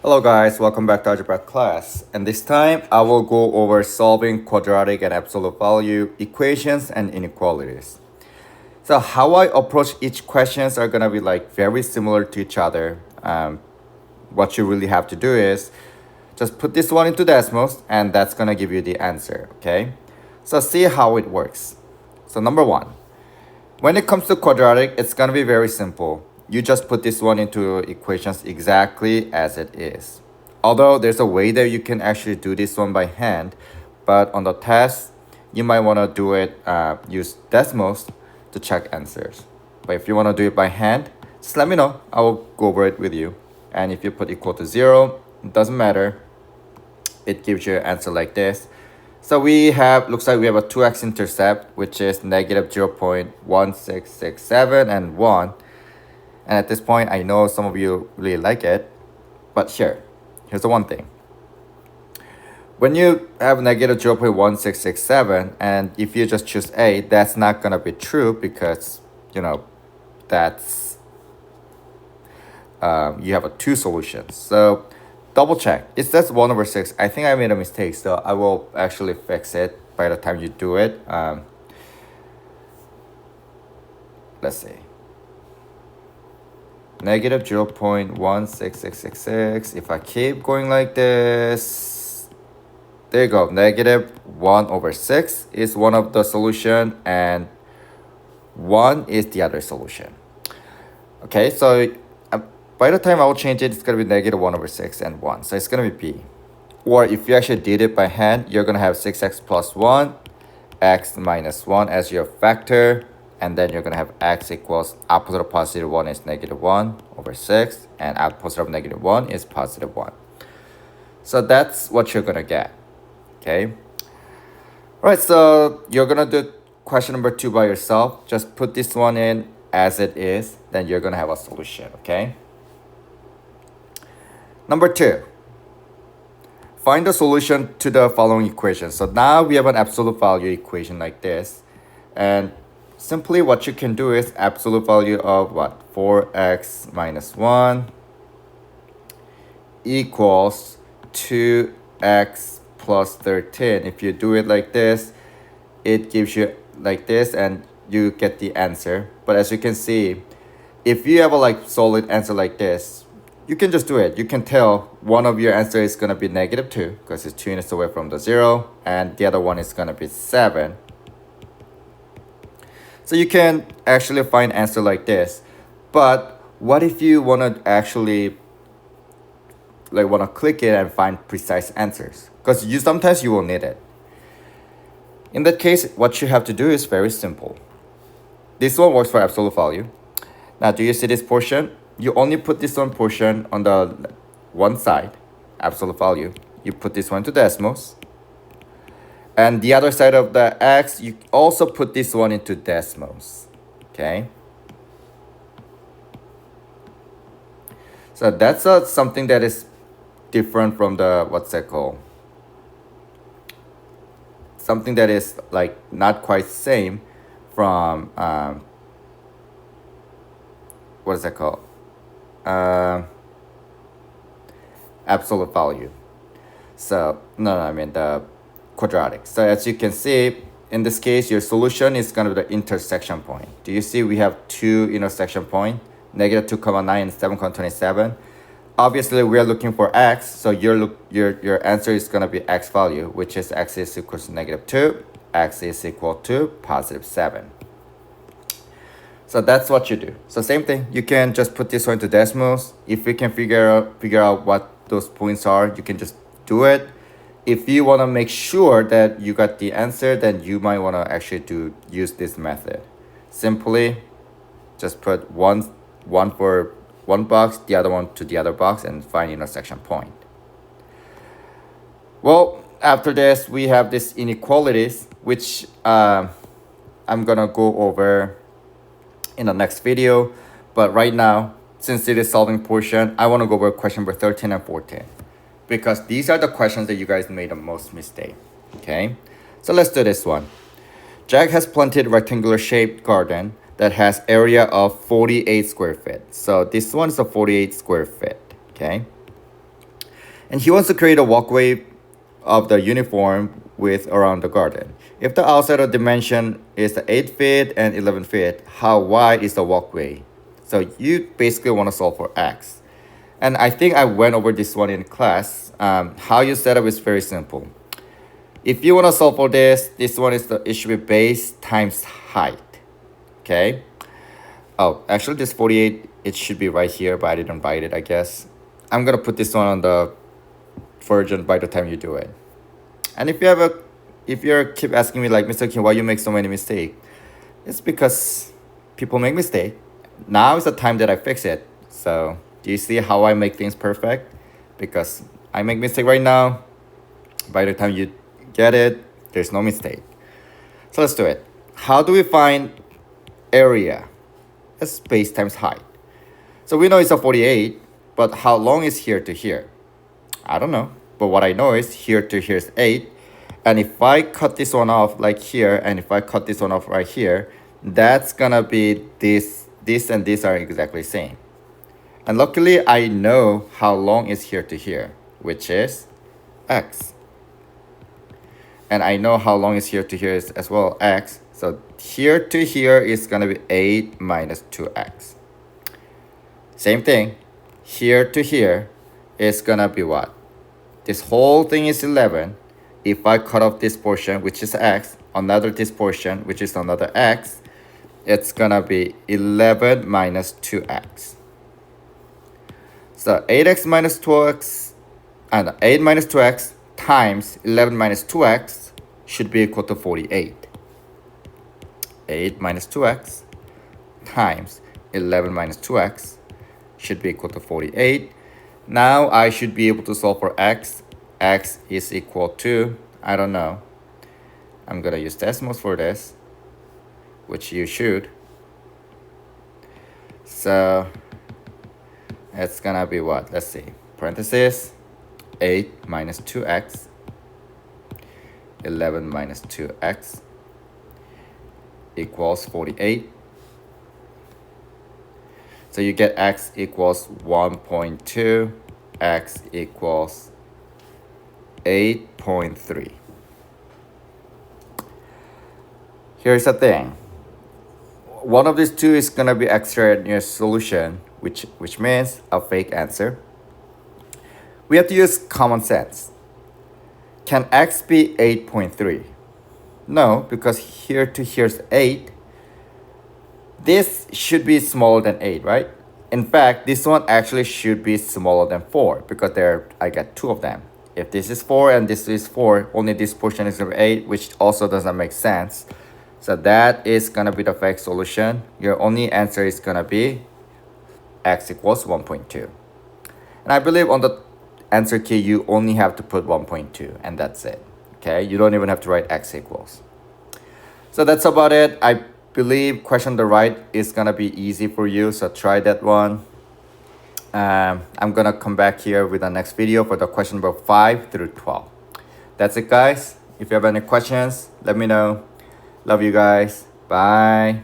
Hello guys, welcome back to algebra class. And this time I will go over solving quadratic and absolute value equations and inequalities. So how I approach each questions are gonna be like very similar to each other. What you really have to do is just put this one into decimals and that's gonna give you the answer, okay? So see how it works. So number one, when it comes to quadratic, it's gonna be very simple. You just put this one into equations exactly as it is. Although there's a way that you can actually do this one by hand, but on the test, you might wanna do it, use decimals to check answers. But if you wanna do it by hand, just let me know. I will go over it with you. And if you put equal to 0, it doesn't matter. It gives you an answer like this. So we have, looks like we have a 2x intercept, which is negative 0.1667 and 1. And at this point, I know some of you really like it, but here's the one thing. When you have negative 0.1667, and if you just choose A, that's not gonna be true because, that's, you have two solutions. So double check. It says 1 over 6. I think I made a mistake, so I will actually fix it by the time you do it. Let's see. Negative 0.16666. If I keep going like this, there you go. Negative 1 over 6 is one of the solution and 1 is the other solution. Okay, so by the time I will change it, it's going to be negative 1 over 6 and 1. So it's going to be B. Or if you actually did it by hand, you're going to have 6x plus 1, x minus 1 as your factor. And then you're going to have x equals opposite of positive 1 is negative 1 over 6. And opposite of negative 1 is positive 1. So that's what you're going to get. Okay. All right. So you're going to do question number 2 by yourself. Just put this one in as it is. Then you're going to have a solution. Okay. Number 2. Find the solution to the following equation. So now we have an absolute value equation like this. And simply what you can do is absolute value of what? 4x minus 1 equals 2x plus 13. If you do it like this, it gives you like this and you get the answer. But as you can see, if you have a solid answer like this, you can just do it. You can tell one of your answer is going to be negative 2 because it's 2 units away from the 0. And the other one is going to be 7. So you can actually find answer like this. But what if you want to actually want to click it and find precise answers? Because sometimes you will need it. In that case, what you have to do is very simple. This one works for absolute value. Now, do you see this portion? You only put this one portion on the one side, absolute value. You put this one to decimals. And the other side of the x, you also put this one into decimals, okay? So that's something that is different from the, what's that called? Something that is not quite same from, what is that called? Absolute value. So, no, I mean the quadratic. So as you can see, in this case, your solution is going to be the intersection point. Do you see we have two intersection point, negative 2,9 and 7,27. Obviously, we are looking for x, so your answer is going to be x value, which is x is equal to negative 2, x is equal to positive 7. So that's what you do. So same thing, you can just put this one into decimals. If you can figure out what those points are, you can just do it. If you want to make sure that you got the answer, then you might want to actually use this method. Simply just put one for one box, the other one to the other box, and find intersection point. Well, after this, we have this inequalities, which I'm going to go over in the next video. But right now, since it is solving portion, I want to go over question number 13 and 14. Because these are the questions that you guys made the most mistake, okay? So let's do this one. Jack has planted rectangular shaped garden that has area of 48 square feet. So this one is a 48 square feet, okay? And he wants to create a walkway of the uniform width around the garden. If the outside of dimension is the 8 feet and 11 feet, how wide is the walkway? So you basically want to solve for x. And I think I went over this one in class. How you set up is very simple. If you want to solve for this one is it should be base times height. Okay. Oh, actually this 48, it should be right here, but I didn't write it, I guess. I'm going to put this one on the version by the time you do it. And if you keep asking me like, Mr. Kim, why you make so many mistakes? It's because people make mistakes. Now is the time that I fix it. So do you see how I make things perfect? Because I make mistake right now. By the time you get it, there's no mistake. So let's do it. How do we find area? It's space times height. So we know it's a 48, but how long is here to here? I don't know. But what I know is here to here is 8. And if I cut this one off like here, and if I cut this one off right here, that's gonna be this and this are exactly the same. And luckily, I know how long is here to here, which is x. And I know how long is here to here is as well, x. So here to here is gonna be 8 minus 2x. Same thing, here to here is gonna be what? This whole thing is 11. If I cut off this portion, which is x, another this portion, which is another x, it's gonna be 11 minus 2x. So 8x minus 2x, and 8 minus 2x times 11 minus 2x should be equal to 48. 8 minus 2x times 11 minus 2x should be equal to 48. Now I should be able to solve for x. X is equal to, I don't know. I'm gonna use decimals for this, which you should. So it's gonna be what? Let's see. Parenthesis, 8 minus 2x, 11 minus 2x equals 48. So you get x equals 1.2, x equals 8.3. Here's the thing. One of these two is gonna be extra in your solution, which means a fake answer. We have to use common sense. Can x be 8.3? No, because here to here's 8. This should be smaller than 8, right? In fact, this one actually should be smaller than 4 because I got two of them. If this is 4 and this is 4, only this portion is 8, which also doesn't make sense. So that is gonna be the fake solution. Your only answer is gonna be x equals 1.2. And I believe on the answer key, you only have to put 1.2 and that's it. Okay, you don't even have to write x equals. So that's about it. I believe question on the right is gonna be easy for you, so try that one. I'm gonna come back here with the next video for the question number 5 through 12. That's it, guys. If you have any questions, let me know. Love you guys. Bye.